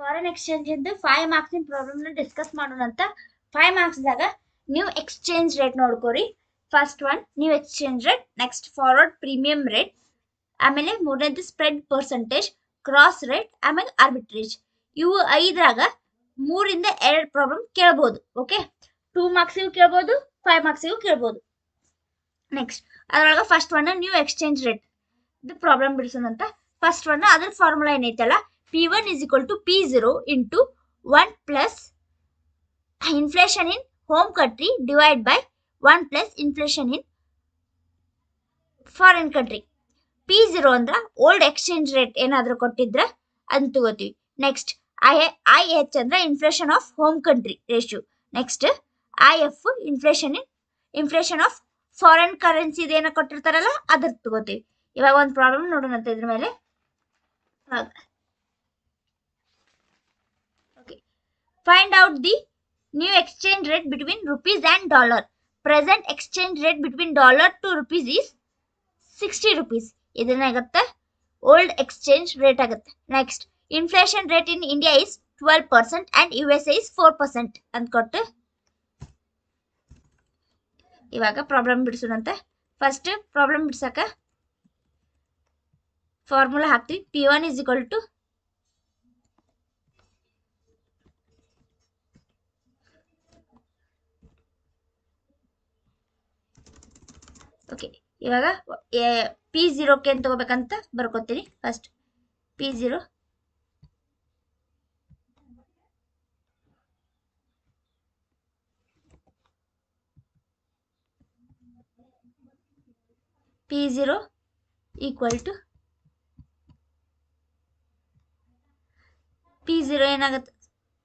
Foreign exchange ಇಂದ 5 marks problem ನ discuss ಮಾಡೋಣ ಅಂತ 5 ಮಾರ್ಕ್ಸ್ ದಾಗ ನ್ಯೂ ಎಕ್ಸ್ಚೇಂಜ್ ರೇಟ್ ನೋಡ್ಕೋರಿ. First one new exchange rate, next forward premium rate, ಆಮೇಲೆ ಮೂರನೇದು ಸ್ಪ್ರೆಡ್ ಪರ್ಸೆಂಟೇಜ್, ಕ್ರಾಸ್ ರೇಟ್, ಆಮೇಲೆ ಆರ್ಬಿಟ್ರೇಜ್. ಇವು ಐದರಾಗ 3 ಇಂದ 2 ಪ್ರಾಬ್ಲಮ್ ಕೇಳಬಹುದು. ಓಕೆ, 2 ಮಾರ್ಕ್ಸಿಗೂ ಕೇಳಬಹುದು, 5 ಮಾರ್ಕ್ಸಿಗೂ ಕೇಳಬಹುದು. ನೆಕ್ಸ್ಟ್ ಅದರೊಳಗ first one new exchange rate problem ಬಿಡಿಸೋಣಂತ. ಫಸ್ಟ್ ಒನ್ ಅದ್ರ ಫಾರ್ಮುಲಾ ಏನೈತಲ್ಲ, P1 is equal to P0 into 1 plus inflation in home country divided by 1 plus inflation in foreign country. P0 ಅಂದ್ರ old exchange rate ಏನಾದ್ರೂ ಕೊಟ್ಟಿದ್ರೆ ಅಂತ ತಗೋತೀವಿ. Next IH ಅಂದ್ರ inflation of home country ratio. Next IF inflation of foreign currency ಇದೇನ ಕೊಟ್ಟಿರ್ತಾರಲ್ಲ ಅದ್ರ ತಗೋತೀವಿ. ಇವಾಗ ಒಂದು ಪ್ರಾಬ್ಲಮ್ ನೋಡೋಣಂತ ಇದ್ರ ಮೇಲೆ. Find out the new exchange rate between rupees and dollar. Present exchange rate between dollar to rupees is 60 rupees. ಇದನ್ನಾಗುತ್ತೆ old exchange rate ಆಗುತ್ತೆ. Next, inflation rate in India is 12% and USA is 4% ಅಂತ ಕೊಟ್ಟು ಇವಾಗ problem ಬಿಡಿಸೋಣಂತೆ. First problem ಬಿಡ್ಸಕ formula ಹಾಕ್ತೀವಿ. P1 is equal to okay, ಇವಾಗ P0 ಕ್ಕೆ ಏನು ತಗೋಬೇಕಂತ ಬರ್ಕೋತೀನಿ. First P0 equal to P0 ಏನಾಗುತ್ತೆ,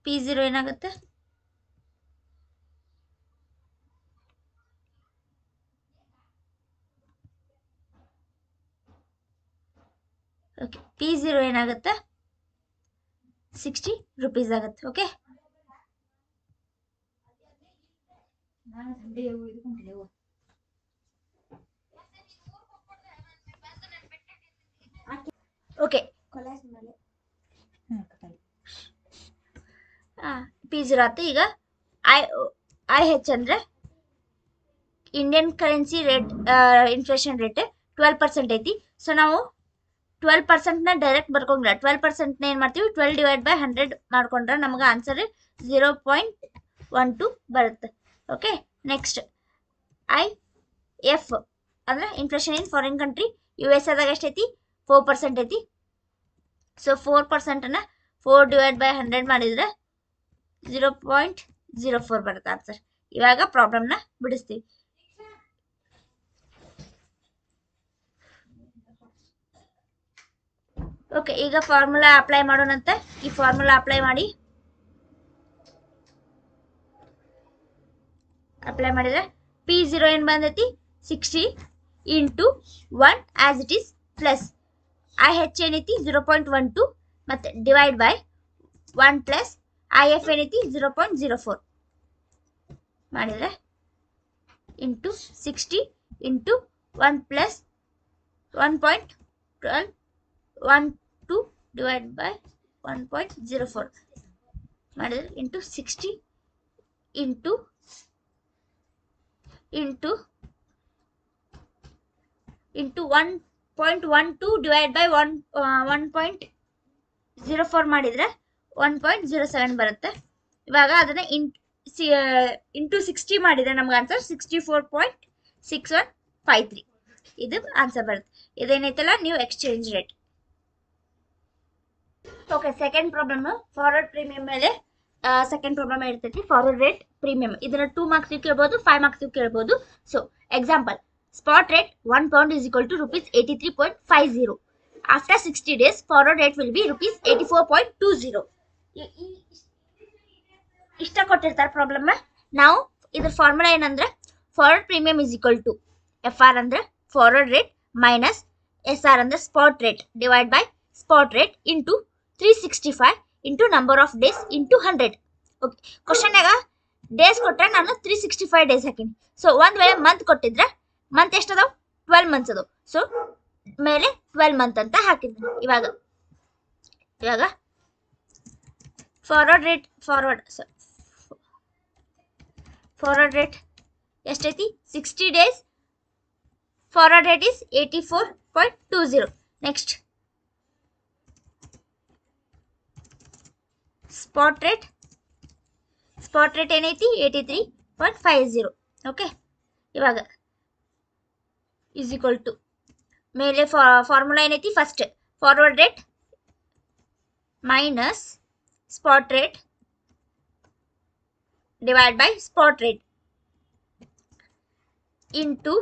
P0 ಏನಾಗುತ್ತೆ ಓಕೆ, P0 ಏನಾಗುತ್ತೆ 60 ರೂಪೀಸ್ ಆಗುತ್ತೆ. ಓಕೆ, ಓಕೆ P0 ಆಯ್ತು. ಈಗ IH ಅಂದ್ರೆ Indian currency rate inflation rate 12% ಐತಿ. ಸೊ ನಾವು 12% ನ ಡೈರೆಕ್ಟ್ ಬರ್ಕೊಂಗಿಲ್ಲ. 12% ನ ಏನ್ ಮಾಡ್ತೀವಿ, 12 ಡಿವೈಡ್ ಬೈ 100 ಮಾಡ್ಕೊಂಡ್ರೆ ನಮಗೆ ಆನ್ಸರ್ 0.12 ಬರುತ್ತೆ. ಓಕೆ, ನೆಕ್ಸ್ಟ್ IF ಅಂದ್ರೆ ಇನ್ಫ್ಲೇಷನ್ ಇನ್ ಫಾರಿನ್ ಕಂಟ್ರಿ. US ಆದಾಗ ಎಷ್ಟೈತಿ, 4% ಐತಿ. ಸೊ 4% ನ 4 ಡಿವೈಡ್ ಬೈ 100 ಮಾಡಿದ್ರೆ 0.04 ಬರುತ್ತೆ ಆನ್ಸರ್. ಇವಾಗ ಪ್ರಾಬ್ಲಮ್ನ ಬಿಡಿಸ್ತೀವಿ. ಓಕೆ, ಈಗ ಫಾರ್ಮುಲಾ ಅಪ್ಲೈ ಮಾಡೋಣಂತ. ಈ ಫಾರ್ಮುಲಾ ಅಪ್ಲೈ ಮಾಡಿದ್ರೆ P0 ಏನ್ ಬಂದೈತಿ 60 into 1 as it is plus IH ಏನೈತಿ 0.12 ಮತ್ತೆ ಡಿವೈಡ್ ಬೈ 1 ಪ್ಲಸ್ IF ಏನೈತಿ 0.04 ಮಾಡಿದ್ರೆ into 60 into 1 plus 1.12 divide by 1.04 ಮಾಡಿದ್ರೆ ಇಂಟು 60 ಇಂಟು 1.12 ಡಿವೈಡ್ ಬೈ 1.04 ಮಾಡಿದ್ರೆ 1.07 ಬರುತ್ತೆ. ಇವಾಗ ಅದನ್ನ ಇಂಟು 60 ಮಾಡಿದ್ರೆ ನಮ್ಗೆ ಆನ್ಸರ್ 64.6153 ಇದು ಆನ್ಸರ್ ಬರುತ್ತೆ. ಇದೇನೈತಲ್ಲ new exchange rate. Okay, second problem forward premium ಮೇಲೆ ಸೆಕೆಂಡ್ ಪ್ರಾಬ್ಲಮ್ ಇರ್ತೈತಿ. ಫಾರ್ವರ್ಡ್ ರೇಟ್ ಪ್ರೀಮಿಯಂ ಇದನ್ನ 2 ಮಾರ್ಕ್ಸ್ ಕೇಳಬಹುದು, 5 ಮಾರ್ಕ್ಸ್ ಕೇಳಬಹುದು. So example, spot rate 1 pound is equal to rupees 83.50. After 60 days, forward rate will be rupees 84.20. ಇಷ್ಟ ಕೊಟ್ಟಿರ್ತಾರೆ problem. ನಾವು ಇದ್ರ formula ಏನಂದ್ರೆ forward premium is equal to FR ಅಂದ್ರೆ ಫಾರ್ವರ್ಡ್ ರೇಟ್ ಮೈನಸ್ SR ಅಂದ್ರೆ spot rate divide by spot rate into 365 into number of days into 100. Okay, ಕ್ವಶನ್ನಾಗ days ಕೊಟ್ಟರೆ ನಾನು 365 ಡೇಸ್ ಹಾಕಿನಿ. ಸೊ ಒಂದ್ ವೇಳೆ ಮಂತ್ ಕೊಟ್ಟಿದ್ರೆ ಮಂತ್ ಎಷ್ಟದಾವ್ 12 ಮಂತ್ಸ್ ಅದಾವ. ಸೊ ಮೇಲೆ 12 ಮಂತ್ ಅಂತ ಹಾಕಿದ್ದೀನಿ. ಇವಾಗ ಫಾರ್ವರ್ಡ್ ರೇಟ್ ಎಷ್ಟೈತಿ 60 days forward rate is 84.20. Next spot rate ಏನೈತಿ 83.50. ಓಕೆ, ಇವಾಗ ಈಸ್ ಈಕ್ವಲ್ ಟು ಮೇಲೆ ಫಾರ್ಮುಲಾ ಏನೈತಿ, first forward rate minus spot rate divide by spot rate into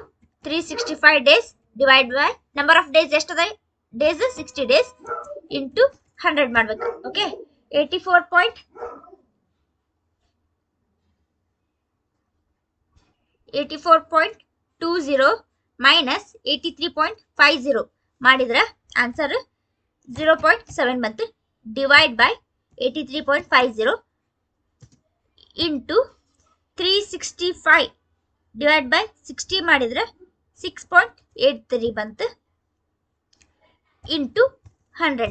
365 days divide by number of days ಎಷ್ಟದ, days 60 days into 100 ಮಾಡ್ಬೇಕು. Okay, 84.20 minus 83.50 ಮಾಡಿದ್ರೆ answer 0.7 ಬಂತು. Divide by 83.50 into 365 divide by 60 ಮಾಡಿದ್ರೆ 6.83 ಬಂತು into 100.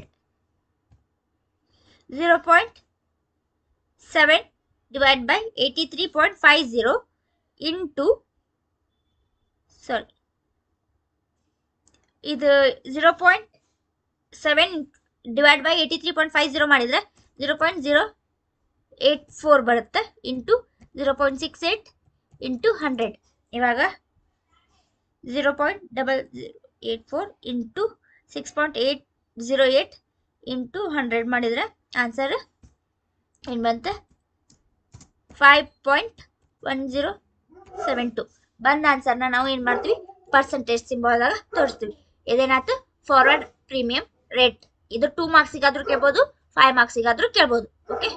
0.7 divide by 83.50 into ಇದು 0.7 divide by 83.50 ಮಾಡಿದ್ರೆ 0.084 ಬರುತ್ತೆ into 0.68 into 100. ಇವಾಗ 0.084 ಇಂಟು 6.808 ಇಂಟು 100 ಮಾಡಿದ್ರೆ ಆನ್ಸರ್ ಏನು ಬಂತು, 5.1072 ಬಂದ ಆನ್ಸರ್ನ ನಾವು ಏನು ಮಾಡ್ತೀವಿ, ಪರ್ಸೆಂಟೇಜ್ ಸಿಂಬಲ್ದಾಗ ತೋರಿಸ್ತೀವಿ. ಇದೇನಾಯ್ತು ಫಾರ್ವರ್ಡ್ ಪ್ರೀಮಿಯಂ ರೇಟ್. ಇದು 2 ಮಾರ್ಕ್ಸಿಗಾದ್ರೂ ಕೇಳ್ಬೋದು, 5 ಮಾರ್ಕ್ಸಿಗಾದ್ರೂ ಕೇಳ್ಬೋದು. ಓಕೆ.